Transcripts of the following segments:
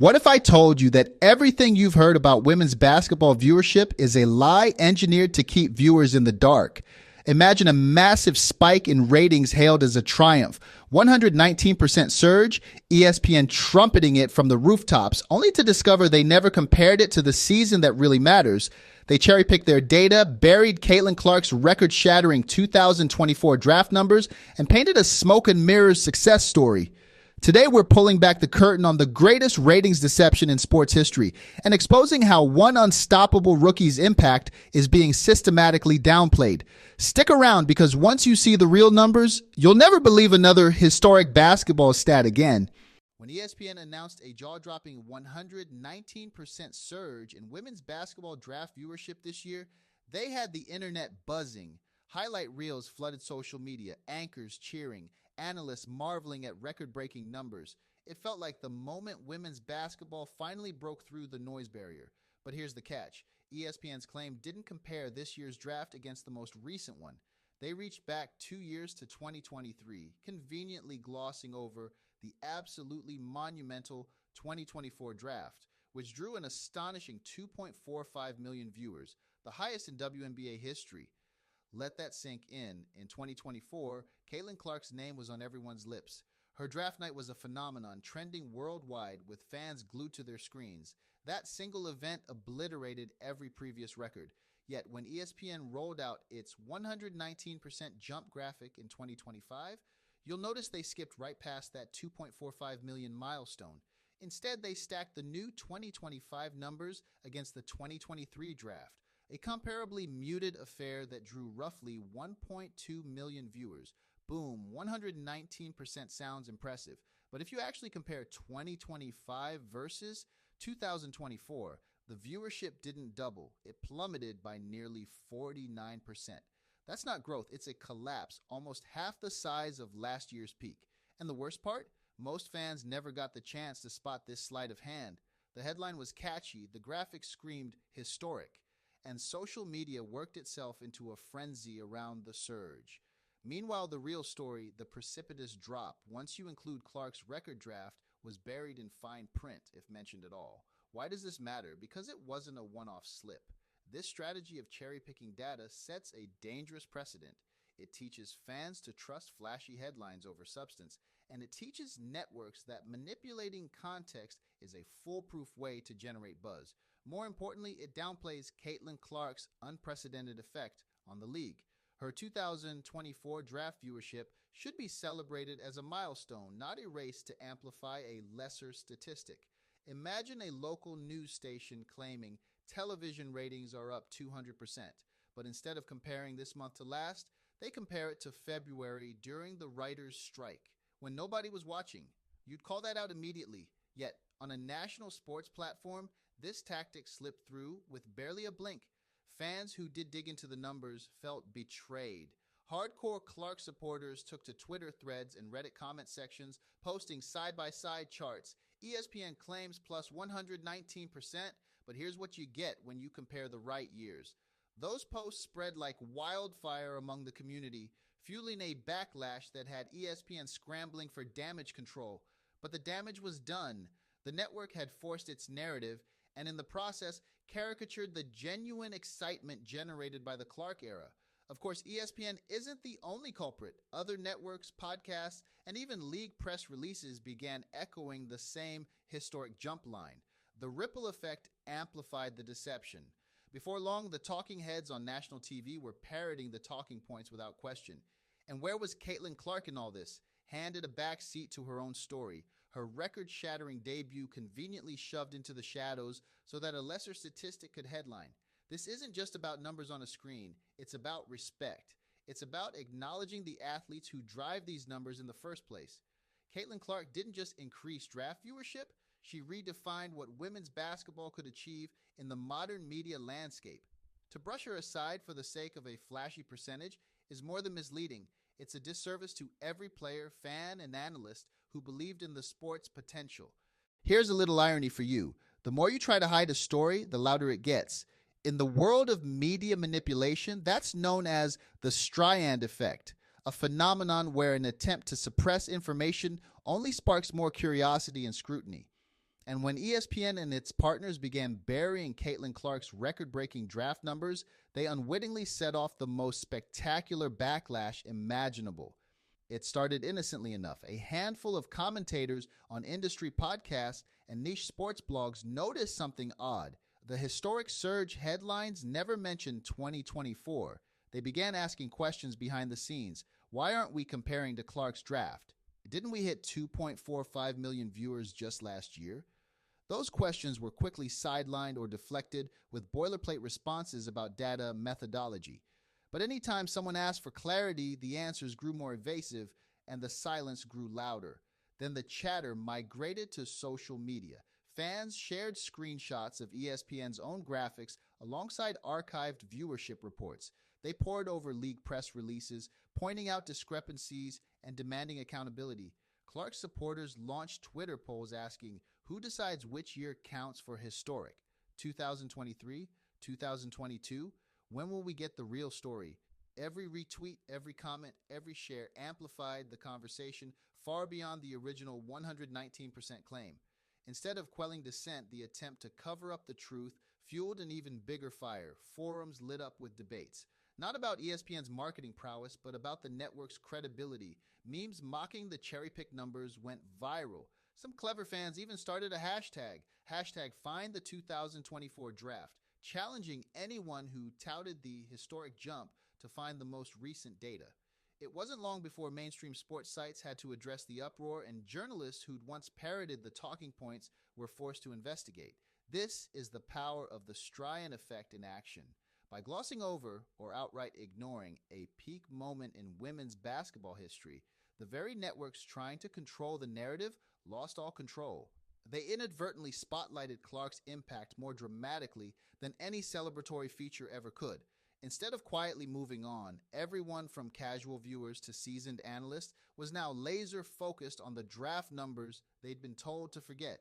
What if I told you that everything you've heard about women's basketball viewership is a lie engineered to keep viewers in the dark? Imagine a massive spike in ratings hailed as a triumph. 119% surge, ESPN trumpeting it from the rooftops, only to discover they never compared it to the season that really matters. They cherry-picked their data, buried Caitlin Clark's record-shattering 2024 draft numbers, and painted a smoke and mirrors success story. Today, we're pulling back the curtain on the greatest ratings deception in sports history and exposing how one unstoppable rookie's impact is being systematically downplayed. Stick around, because once you see the real numbers, you'll never believe another historic basketball stat again. When ESPN announced a jaw-dropping 119% surge in women's basketball draft viewership this year, they had the internet buzzing. Highlight reels flooded social media, anchors cheering, analysts marveling at record-breaking numbers. It felt like the moment women's basketball finally broke through the noise barrier. But here's the catch. ESPN's claim didn't compare this year's draft against the most recent one. They reached back 2 years to 2023, conveniently glossing over the absolutely monumental 2024 draft, which drew an astonishing 2.45 million viewers, the highest in WNBA history. Let that sink in. In 2024, Caitlin Clark's name was on everyone's lips. Her draft night was a phenomenon, trending worldwide with fans glued to their screens. That single event obliterated every previous record. Yet when ESPN rolled out its 119% jump graphic in 2025, you'll notice they skipped right past that 2.45 million milestone. Instead, they stacked the new 2025 numbers against the 2023 draft, a comparably muted affair that drew roughly 1.2 million viewers. Boom, 119% sounds impressive. But if you actually compare 2025 versus 2024, the viewership didn't double. It plummeted by nearly 49%. That's not growth, it's a collapse, almost half the size of last year's peak. And the worst part? Most fans never got the chance to spot this sleight of hand. The headline was catchy, the graphic screamed historic, and social media worked itself into a frenzy around the surge. Meanwhile, the real story, the precipitous drop, once you include Clark's record draft, was buried in fine print, if mentioned at all. Why does this matter? Because it wasn't a one-off slip. This strategy of cherry-picking data sets a dangerous precedent. It teaches fans to trust flashy headlines over substance, and it teaches networks that manipulating context is a foolproof way to generate buzz. More importantly, it downplays Caitlin Clark's unprecedented effect on the league. Her 2024 draft viewership should be celebrated as a milestone, not erased to amplify a lesser statistic. Imagine a local news station claiming television ratings are up 200%, but instead of comparing this month to last, they compare it to February during the writers' strike, when nobody was watching. You'd call that out immediately, yet on a national sports platform, this tactic slipped through with barely a blink. Fans who did dig into the numbers felt betrayed. Hardcore Clark supporters took to Twitter threads and Reddit comment sections, posting side-by-side charts. ESPN claims plus 119%, but here's what you get when you compare the right years. Those posts spread like wildfire among the community, fueling a backlash that had ESPN scrambling for damage control. But the damage was done. The network had forced its narrative, and in the process, caricatured the genuine excitement generated by the Clark era. Of course, ESPN isn't the only culprit. Other networks, podcasts, and even league press releases began echoing the same historic jump line. The ripple effect amplified the deception. Before long, the talking heads on national TV were parroting the talking points without question. And where was Caitlin Clark in all this? Handed a back seat to her own story. Her record-shattering debut conveniently shoved into the shadows so that a lesser statistic could headline. This isn't just about numbers on a screen. It's about respect. It's about acknowledging the athletes who drive these numbers in the first place. Caitlin Clark didn't just increase draft viewership, she redefined what women's basketball could achieve in the modern media landscape. To brush her aside for the sake of a flashy percentage is more than misleading. It's a disservice to every player, fan, and analyst who believed in the sport's potential. Here's a little irony for you. The more you try to hide a story, the louder it gets. In the world of media manipulation, that's known as the Streisand effect, a phenomenon where an attempt to suppress information only sparks more curiosity and scrutiny. And when ESPN and its partners began burying Caitlin Clark's record-breaking draft numbers, they unwittingly set off the most spectacular backlash imaginable. It started innocently enough. A handful of commentators on industry podcasts and niche sports blogs noticed something odd. The historic surge headlines never mentioned 2024. They began asking questions behind the scenes. Why aren't we comparing to Clark's draft? Didn't we hit 2.45 million viewers just last year? Those questions were quickly sidelined or deflected with boilerplate responses about data methodology. But anytime someone asked for clarity, the answers grew more evasive and the silence grew louder. Then the chatter migrated to social media. Fans shared screenshots of ESPN's own graphics alongside archived viewership reports. They pored over league press releases, pointing out discrepancies and demanding accountability. Clark's supporters launched Twitter polls asking, who decides which year counts for historic? 2023? 2022? When will we get the real story? Every retweet, every comment, every share amplified the conversation far beyond the original 119% claim. Instead of quelling dissent, the attempt to cover up the truth fueled an even bigger fire. Forums lit up with debates. Not about ESPN's marketing prowess, but about the network's credibility. Memes mocking the cherry-picked numbers went viral. Some clever fans even started a hashtag Find the 2024 Draft, challenging anyone who touted the historic jump to find the most recent data. It wasn't long before mainstream sports sites had to address the uproar, and journalists who'd once parroted the talking points were forced to investigate. This is the power of the Stryan effect in action. By glossing over or outright ignoring a peak moment in women's basketball history, the very networks trying to control the narrative lost all control. They inadvertently spotlighted Clark's impact more dramatically than any celebratory feature ever could. Instead of quietly moving on, everyone from casual viewers to seasoned analysts was now laser focused on the draft numbers they'd been told to forget.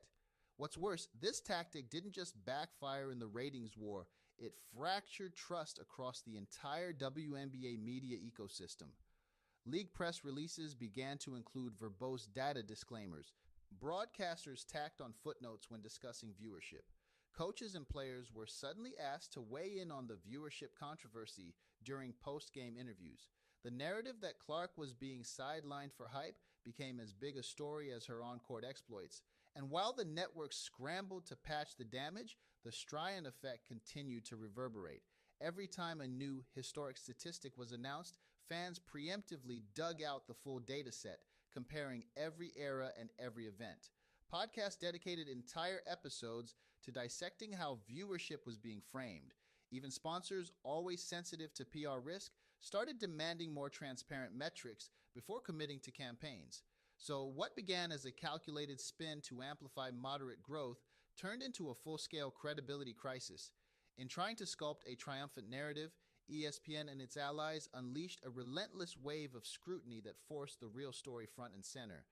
What's worse, this tactic didn't just backfire in the ratings war, it fractured trust across the entire WNBA media ecosystem. League press releases began to include verbose data disclaimers. Broadcasters tacked on footnotes when discussing viewership. Coaches and players were suddenly asked to weigh in on the viewership controversy during post-game interviews. The narrative that Clark was being sidelined for hype became as big a story as her on-court exploits. And while the network scrambled to patch the damage, the Stryan effect continued to reverberate. Every time a new historic statistic was announced, fans preemptively dug out the full data set, comparing every era and every event. Podcasts dedicated entire episodes to dissecting how viewership was being framed. Even sponsors, always sensitive to PR risk, started demanding more transparent metrics before committing to campaigns. So what began as a calculated spin to amplify moderate growth turned into a full-scale credibility crisis. In trying to sculpt a triumphant narrative, ESPN and its allies unleashed a relentless wave of scrutiny that forced the real story front and center.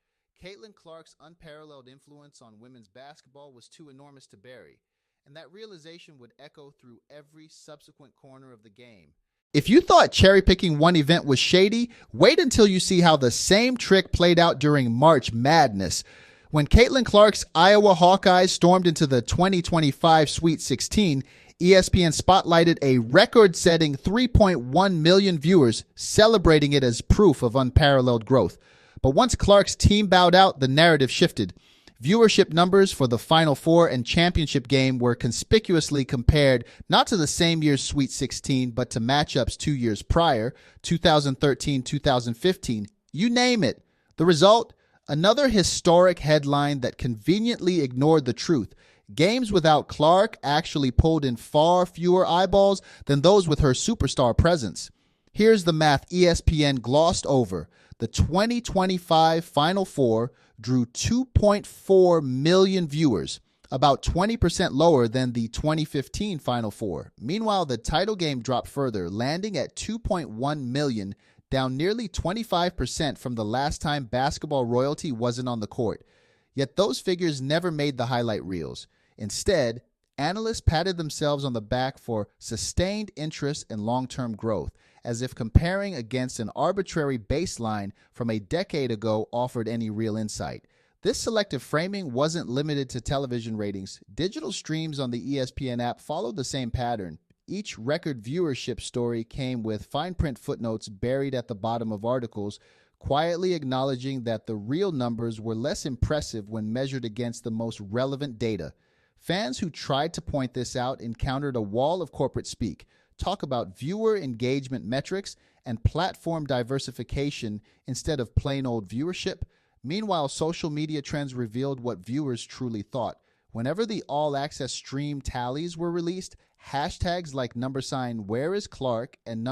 Caitlin Clark's unparalleled influence on women's basketball was too enormous to bury, and that realization would echo through every subsequent corner of the game. If you thought cherry-picking one event was shady, wait until you see how the same trick played out during March Madness. When Caitlin Clark's Iowa Hawkeyes stormed into the 2025 Sweet 16, ESPN spotlighted a record-setting 3.1 million viewers, celebrating it as proof of unparalleled growth. But once Clark's team bowed out, the narrative shifted. Viewership numbers for the Final Four and championship game were conspicuously compared not to the same year's Sweet 16, but to matchups 2 years prior, 2013, 2015. You name it. The result? Another historic headline that conveniently ignored the truth. Games without Clark actually pulled in far fewer eyeballs than those with her superstar presence. Here's the math ESPN glossed over. The 2025 Final Four drew 2.4 million viewers, about 20% lower than the 2015 Final Four. Meanwhile, the title game dropped further, landing at 2.1 million, down nearly 25% from the last time basketball royalty wasn't on the court. Yet those figures never made the highlight reels. Instead, analysts patted themselves on the back for sustained interest and long-term growth, as if comparing against an arbitrary baseline from a decade ago offered any real insight. This selective framing wasn't limited to television ratings. Digital streams on the ESPN app followed the same pattern. Each record viewership story came with fine print footnotes buried at the bottom of articles, quietly acknowledging that the real numbers were less impressive when measured against the most relevant data. Fans who tried to point this out encountered a wall of corporate speak. Talk about viewer engagement metrics and platform diversification instead of plain old viewership. Meanwhile, social media trends revealed what viewers truly thought. Whenever the all access stream tallies were released, hashtags like #where is Clark and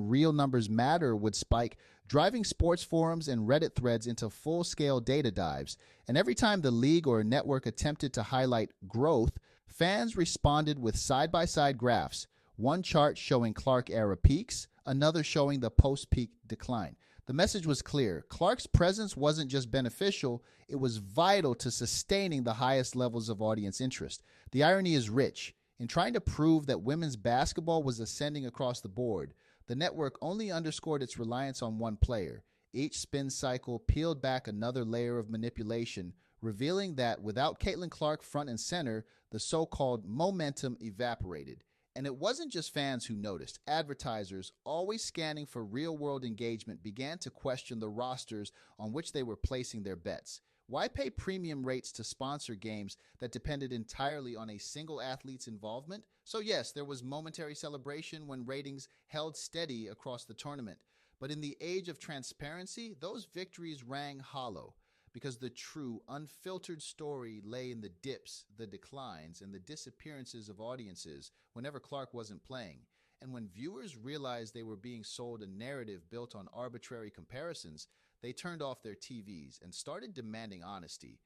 #real numbers matter would spike, driving sports forums and Reddit threads into full scale data dives. And every time the league or network attempted to highlight growth, fans responded with side by side graphs, one chart showing Clark era peaks, another showing the post peak decline. The message was clear. Clark's presence wasn't just beneficial, it was vital to sustaining the highest levels of audience interest. The irony is rich. In trying to prove that women's basketball was ascending across the board, the network only underscored its reliance on one player. Each spin cycle peeled back another layer of manipulation, revealing that without Caitlin Clark front and center, the so-called momentum evaporated. And it wasn't just fans who noticed. Advertisers, always scanning for real-world engagement, began to question the rosters on which they were placing their bets. Why pay premium rates to sponsor games that depended entirely on a single athlete's involvement? So yes, there was momentary celebration when ratings held steady across the tournament. But in the age of transparency, those victories rang hollow, because the true, unfiltered story lay in the dips, the declines, and the disappearances of audiences whenever Clark wasn't playing. And when viewers realized they were being sold a narrative built on arbitrary comparisons, they turned off their TVs and started demanding honesty.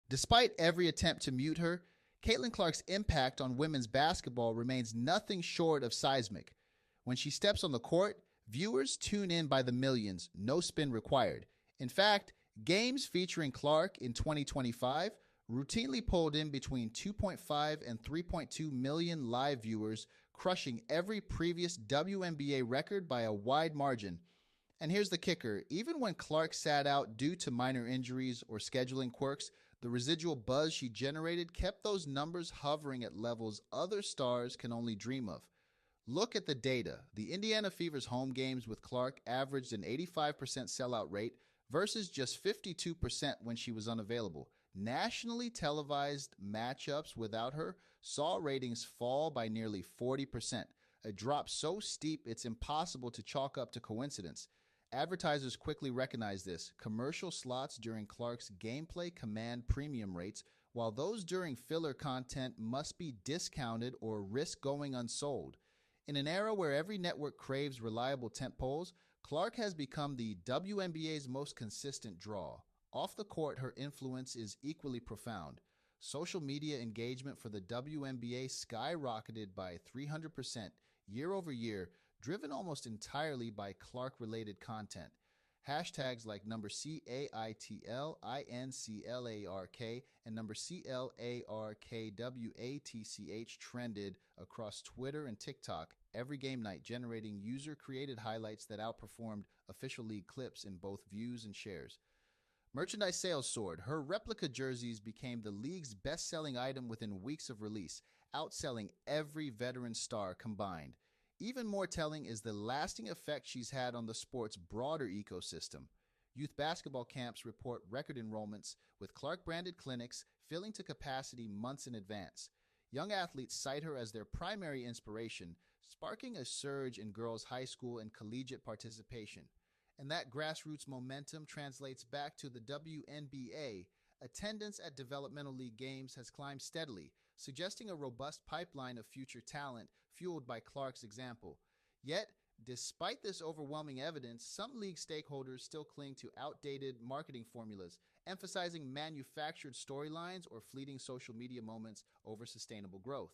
Despite every attempt to mute her, Caitlin Clark's impact on women's basketball remains nothing short of seismic. When she steps on the court, viewers tune in by the millions, no spin required. In fact, games featuring Clark in 2025 routinely pulled in between 2.5 and 3.2 million live viewers, crushing every previous WNBA record by a wide margin. And here's the kicker. Even when Clark sat out due to minor injuries or scheduling quirks, the residual buzz she generated kept those numbers hovering at levels other stars can only dream of. Look at the data. The Indiana Fever's home games with Clark averaged an 85% sellout rate versus just 52% when she was unavailable. Nationally televised matchups without her saw ratings fall by nearly 40%, a drop so steep it's impossible to chalk up to coincidence. Advertisers quickly recognized this. Commercial slots during Clark's gameplay command premium rates, while those during filler content must be discounted or risk going unsold. In an era where every network craves reliable tentpoles, Clark has become the WNBA's most consistent draw. Off the court, her influence is equally profound. Social media engagement for the WNBA skyrocketed by 300% year over year, driven almost entirely by Clark-related content. Hashtags like #CAITLINCLARK and #CLARKWATCH trended across Twitter and TikTok every game night, generating user-created highlights that outperformed official league clips in both views and shares. Merchandise sales soared. Her replica jerseys became the league's best-selling item within weeks of release, outselling every veteran star combined. Even more telling is the lasting effect she's had on the sport's broader ecosystem. Youth basketball camps report record enrollments, with Clark-branded clinics filling to capacity months in advance. Young athletes cite her as their primary inspiration, sparking a surge in girls' high school and collegiate participation. And that grassroots momentum translates back to the WNBA. Attendance at developmental league games has climbed steadily, suggesting a robust pipeline of future talent fueled by Clark's example. Yet, despite this overwhelming evidence, some league stakeholders still cling to outdated marketing formulas, emphasizing manufactured storylines or fleeting social media moments over sustainable growth.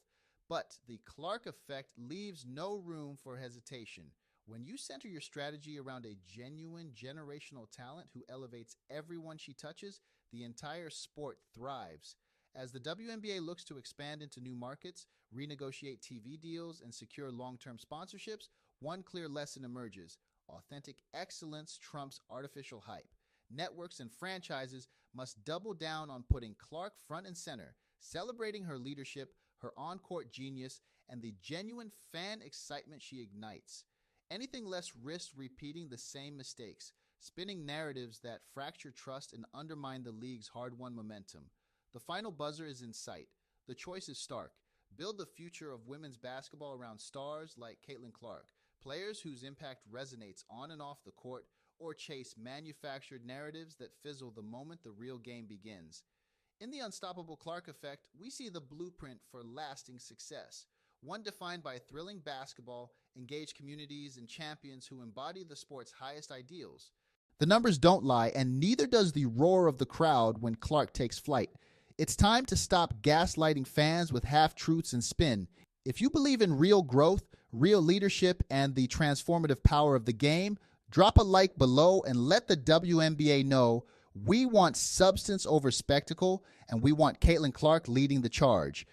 But the Clark effect leaves no room for hesitation. When you center your strategy around a genuine generational talent who elevates everyone she touches, the entire sport thrives. As the WNBA looks to expand into new markets, renegotiate TV deals, and secure long-term sponsorships, one clear lesson emerges: authentic excellence trumps artificial hype. Networks and franchises must double down on putting Clark front and center, celebrating her leadership, her on-court genius, and the genuine fan excitement she ignites. Anything less risks repeating the same mistakes, spinning narratives that fracture trust and undermine the league's hard-won momentum. The final buzzer is in sight. The choice is stark. Build the future of women's basketball around stars like Caitlin Clark, players whose impact resonates on and off the court, or chase manufactured narratives that fizzle the moment the real game begins. In the Unstoppable Clark effect, we see the blueprint for lasting success, one defined by thrilling basketball, engaged communities, and champions who embody the sport's highest ideals. The numbers don't lie, and neither does the roar of the crowd when Clark takes flight. It's time to stop gaslighting fans with half-truths and spin. If you believe in real growth, real leadership, and the transformative power of the game, drop a like below and let the WNBA know we want substance over spectacle, and we want Caitlin Clark leading the charge.